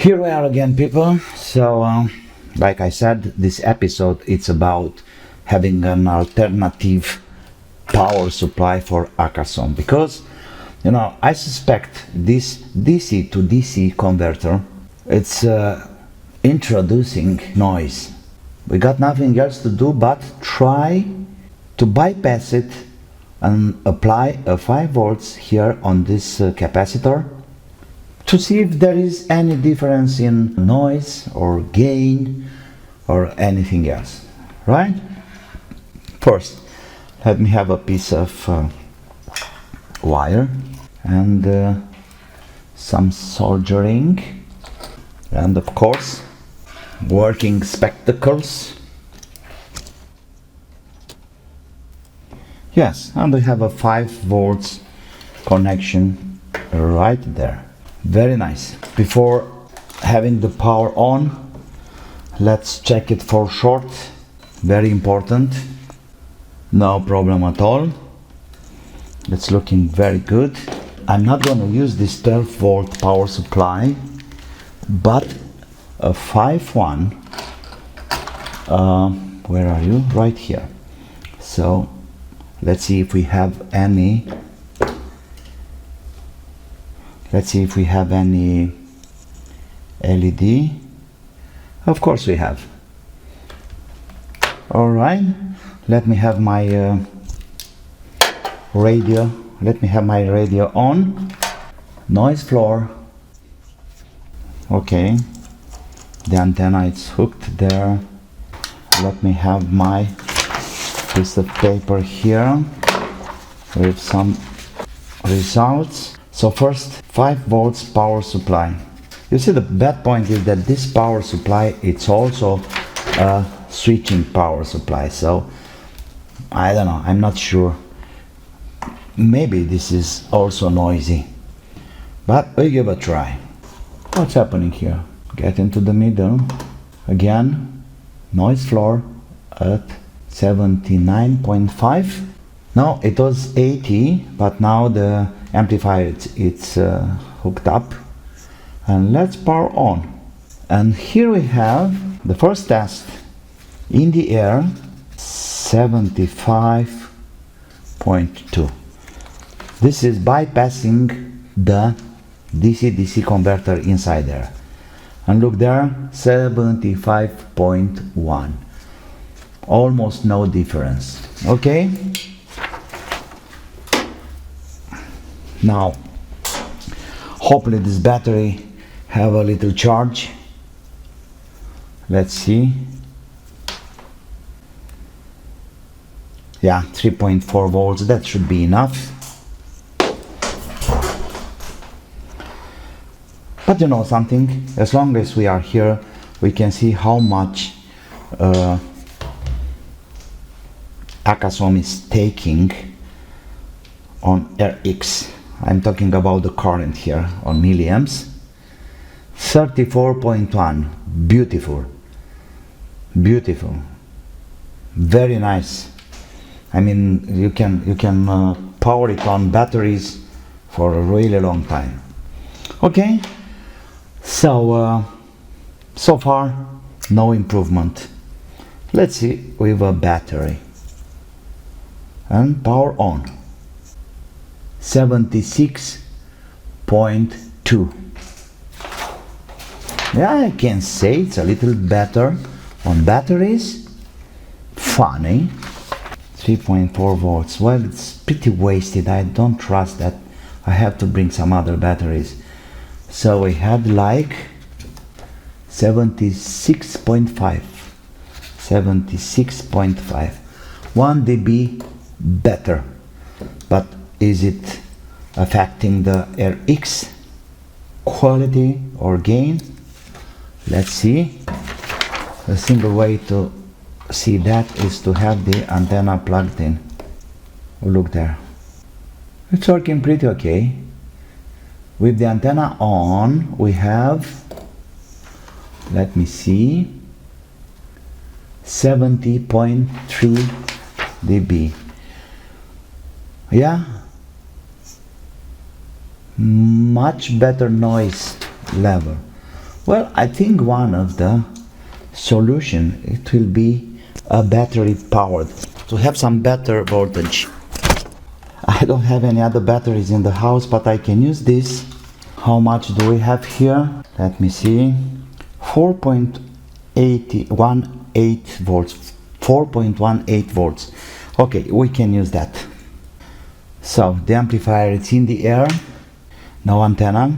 Here we are again, people. So like I said, this episode it's about having an alternative power supply for Acasom, because I suspect this DC to DC converter, it's introducing noise. We got nothing else to do but try to bypass it and apply a 5 volts here on this capacitor to see if there is any difference in noise or gain or anything else, right? First, let me have a piece of wire and some soldering, and of course working spectacles. Yes, and we have a 5 volts connection right there. Very nice. Before having the power on, let's check it for short. Very important. No problem at all. It's looking very good. I'm not going to use this 12 volt power supply, but a 5-1. Where are you? Right here. So let's see if we have any. Let's see if we have any LED. Of course we have. Alright, let me have my radio. Let me have my radio on. Noise floor. Okay, the antenna is hooked there. Let me have my piece of paper here with some results. So first, 5 volts power supply. You see, the bad point is that this power supply, it's also a switching power supply. So I don't know, I'm not sure. Maybe this is also noisy, but we give a try. What's happening here? Get into the middle. Again, noise floor at 79.5. Now it was 80, but now the amplifier it's hooked up, and let's power on. And here we have the first test in the air, 75.2. This is bypassing the DC-DC converter inside there. And look there, 75.1. Almost no difference. Okay. Now, hopefully this battery have a little charge. Let's see. Yeah, 3.4 volts, that should be enough. But you know something, as long as we are here, we can see how much Acasom is taking on RX. I'm talking about the current here on milliamps. 34.1. Beautiful. Beautiful. Very nice. I mean, you can power it on batteries for a really long time. Okay. So so far no improvement. Let's see with a battery. And power on. 76.2. Yeah, I can say it's a little better on batteries. Funny. 3.4 volts. Well, it's pretty wasted. I don't trust that. I have to bring some other batteries. So we had like 76.5. 76.5. 1 dB better. But is it affecting the RX quality or gain? Let's see. A single way to see that is to have the antenna plugged in. Oh, look there. It's working pretty okay. With the antenna on, we have, let me see, 70.3 dB. Yeah, much better noise level. Well, I think one of the solution, it will be a battery powered, to have some better voltage. I don't have any other batteries in the house, but I can use this. How much do we have here? Let me see. 4.18 volts. 4.18 volts. Okay, we can use that. So the amplifier is in the air, no antenna,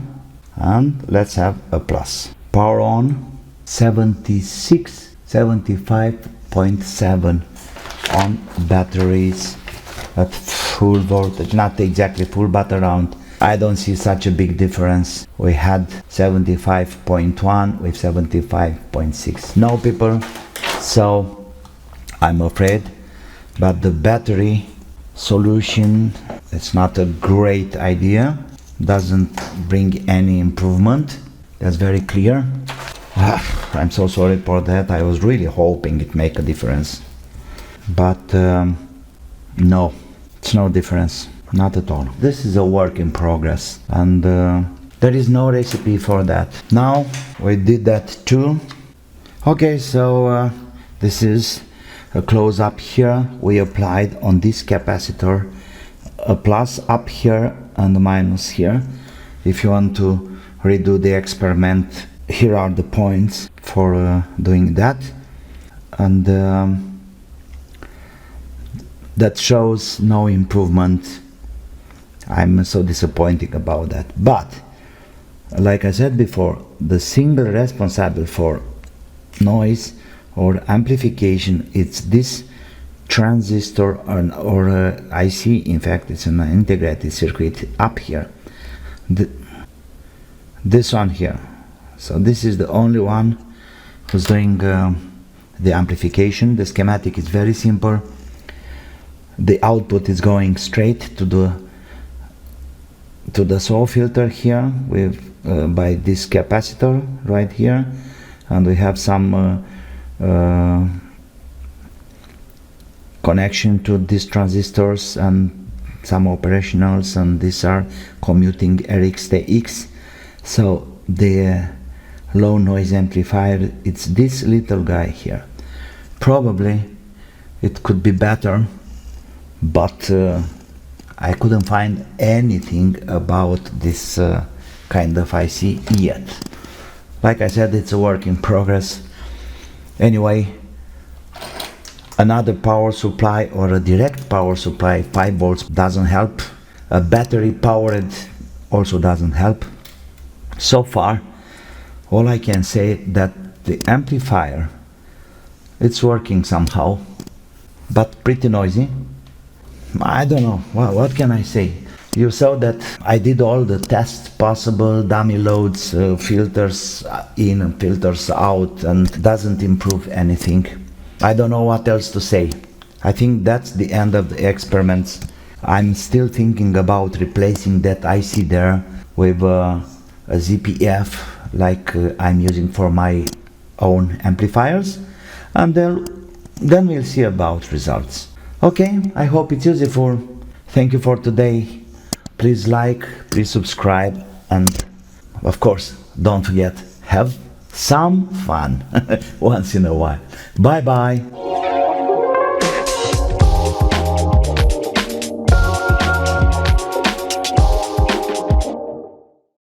and let's have a plus. Power on 75.7 on batteries at full voltage, not exactly full, but around. I don't see such a big difference. We had 75.1 with 75.6. No, people, so I'm afraid, but the battery solution, it's not a great idea, doesn't bring any improvement. That's very clear. I'm so sorry for that. I was really hoping it make a difference, but no, it's no difference, not at all. This is a work in progress, and there is no recipe for that. Now we did that too. Okay, so this is a close up here. We applied on this capacitor a plus up here and a minus here. If you want to redo the experiment, here are the points for doing that, and that shows no improvement. I'm so disappointed about that. But like I said before, the single responsible for noise or amplification, it's this transistor or IC. In fact, it's an integrated circuit up here, this one here. So this is the only one who's doing the amplification. The schematic is very simple. The output is going straight to the SAW filter here with by this capacitor right here, and we have some connection to these transistors and some operationals, and these are commuting RX-TX. So the low noise amplifier, it's this little guy here. Probably it could be better, but I couldn't find anything about this kind of IC yet. Like I said, it's a work in progress. Anyway, another power supply or a direct power supply, 5 volts, doesn't help. A battery powered also doesn't help. So far, all I can say that the amplifier, it's working somehow, but pretty noisy. I don't know, what can I say? You saw that I did all the tests possible, dummy loads, filters in and filters out, and doesn't improve anything. I don't know what else to say. I think that's the end of the experiments. I'm still thinking about replacing that IC there with a ZPF like I'm using for my own amplifiers, and then we'll see about results. Okay, I hope it's useful. Thank you for today. Please like, please subscribe, and of course, don't forget, have some fun once in a while. Bye bye.